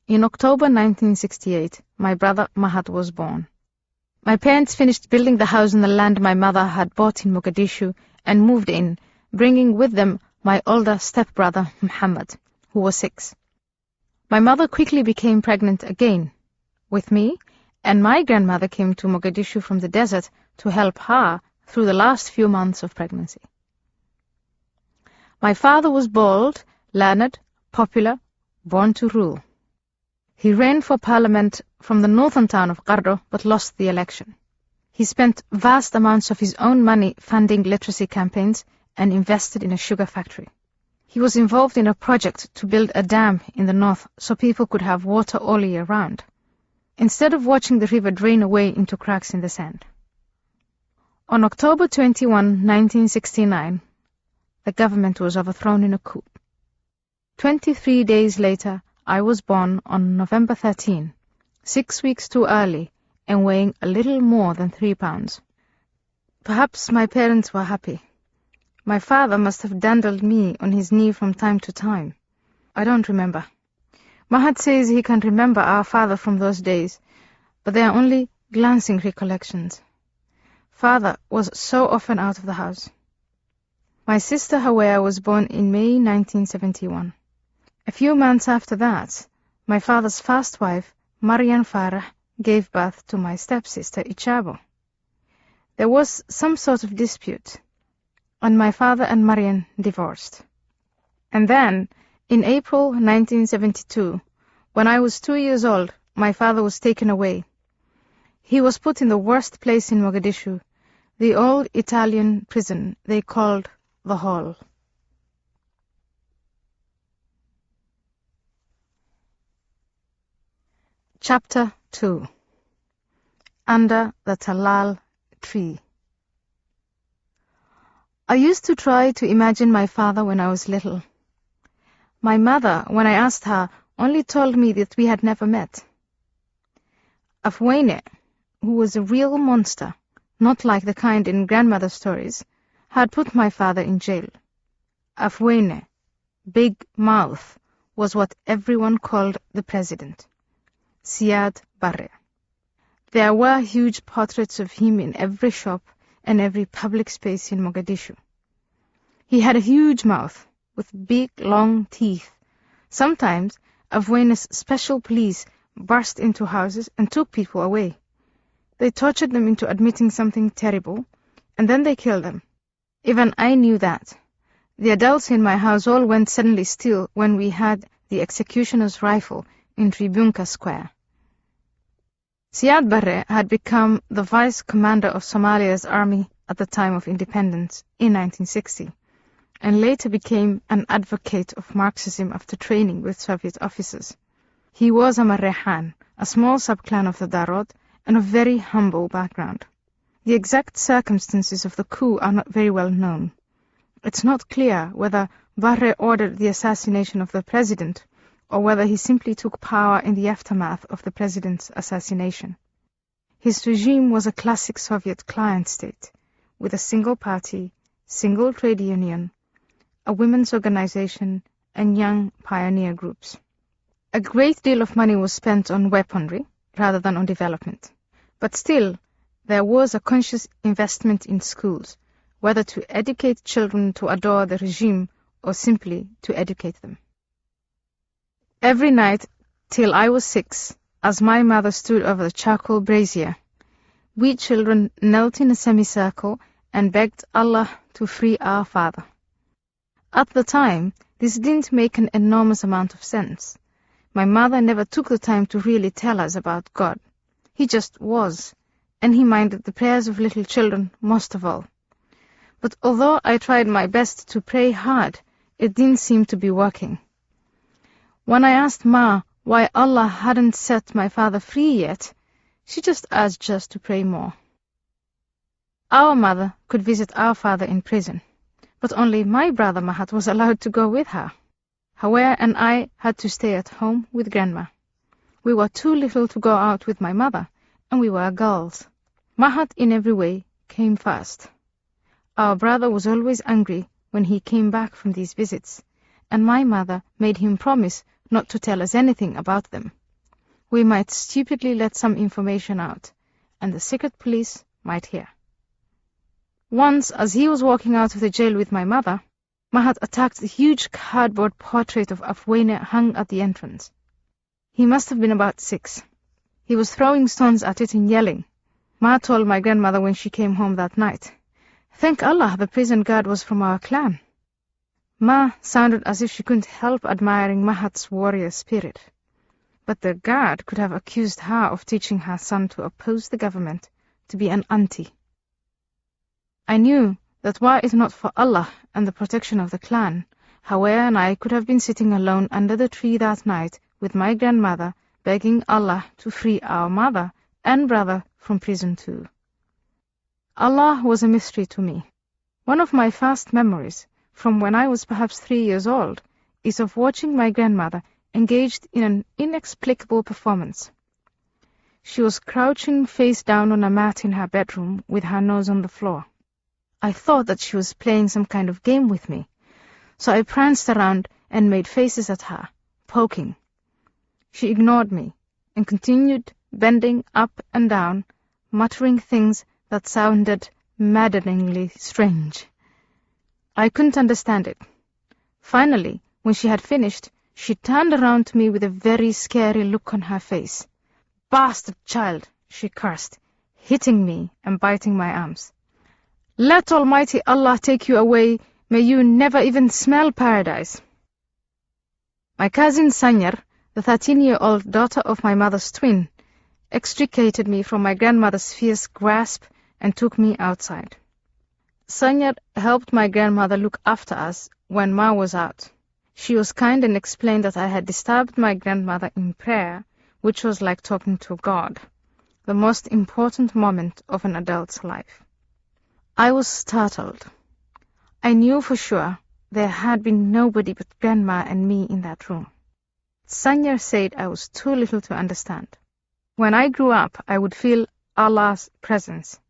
In October 1968, my brother Mahat was born. My parents finished building the house on the land my mother had bought in Mogadishu and moved in, bringing with them my older stepbrother Muhammad, who was 6. My mother quickly became pregnant again with me, and my grandmother came to Mogadishu from the desert to help her through the last few months of pregnancy. My father was bold, learned, popular, born to rule. He ran for parliament from the northern town of Qardo, but lost the election. He spent vast amounts of his own money funding literacy campaigns and invested in a sugar factory. He was involved in a project to build a dam in the north so people could have water all year round, instead of watching the river drain away into cracks in the sand. On October 21, 1969, the government was overthrown in a coup. 23 days later, I was born on November 13, 6 weeks too early, and weighing a little more than 3 pounds. Perhaps my parents were happy. My father must have dandled me on his knee from time to time. I don't remember. Mahat says he can remember our father from those days, but they are only glancing recollections. Father was so often out of the house. My sister Hawea was born in May 1971. A few months after that, my father's first wife, Marian Farah, gave birth to my stepsister Ichabo. There was some sort of dispute, and my father and Marian divorced. And then, in April 1972, when I was 2 years old, my father was taken away. He was put in the worst place in Mogadishu, the old Italian prison they called the Hall. Chapter 2. Under the Talal Tree. I used to try to imagine my father when I was little. My mother, when I asked her, only told me that we had never met. Afwene, who was a real monster, not like the kind in grandmother's stories, had put my father in jail. Afwene, Big Mouth, was what everyone called the president. Siad Barre. There were huge portraits of him in every shop and every public space in Mogadishu. He had a huge mouth with big, long teeth. Sometimes Afwene's special police burst into houses and took people away. They tortured them into admitting something terrible, and then they killed them. Even I knew that. The adults in my house all went suddenly still when we had the executioner's rifle in Tribunka Square. Siad Barre had become the vice commander of Somalia's army at the time of independence in 1960, and later became an advocate of Marxism after training with Soviet officers. He was a Marrehan, a small sub-clan of the Darod, and of very humble background. The exact circumstances of the coup are not very well known. It's not clear whether Barre ordered the assassination of the president, or whether he simply took power in the aftermath of the president's assassination. His regime was a classic Soviet client state, with a single party, single trade union, a women's organization, and young pioneer groups. A great deal of money was spent on weaponry rather than on development. But still, there was a conscious investment in schools, whether to educate children to adore the regime or simply to educate them. Every night, till I was 6, as my mother stood over the charcoal brazier, we children knelt in a semicircle and begged Allah to free our father. At the time, this didn't make an enormous amount of sense. My mother never took the time to really tell us about God. He just was, and he minded the prayers of little children most of all. But although I tried my best to pray hard, it didn't seem to be working. When I asked Ma why Allah hadn't set my father free yet, she just urged us to pray more. Our mother could visit our father in prison, but only my brother Mahat was allowed to go with her. Hawea and I had to stay at home with Grandma. We were too little to go out with my mother, and we were girls. Mahat in every way came first. Our brother was always angry when he came back from these visits, and my mother made him promise not to tell us anything about them. We might stupidly let some information out, and the secret police might hear. Once, as he was walking out of the jail with my mother, Mahat attacked the huge cardboard portrait of Afwene hung at the entrance. He must have been about 6. He was throwing stones at it and yelling. Ma told my grandmother when she came home that night, "Thank Allah the prison guard was from our clan." Ma sounded as if she couldn't help admiring Mahat's warrior spirit. But the guard could have accused her of teaching her son to oppose the government, to be an auntie. I knew that were it not for Allah and the protection of the clan, Hawa and I could have been sitting alone under the tree that night with my grandmother, begging Allah to free our mother and brother from prison too. Allah was a mystery to me. One of my first memories, from when I was perhaps 3 years old, is of watching my grandmother engaged in an inexplicable performance. She was crouching face down on a mat in her bedroom with her nose on the floor. I thought that she was playing some kind of game with me, so I pranced around and made faces at her, poking. She ignored me and continued bending up and down, muttering things that sounded maddeningly strange. I couldn't understand it. Finally, when she had finished, she turned around to me with a very scary look on her face. "Bastard child," she cursed, hitting me and biting my arms. "Let Almighty Allah take you away. May you never even smell paradise." My cousin Sanyar, the 13-year-old daughter of my mother's twin, extricated me from my grandmother's fierce grasp and took me outside. Sanyar helped my grandmother look after us when Ma was out. She was kind and explained that I had disturbed my grandmother in prayer, which was like talking to God, the most important moment of an adult's life. I was startled. I knew for sure there had been nobody but Grandma and me in that room. Sanyar said I was too little to understand. When I grew up, I would feel Allah's presence.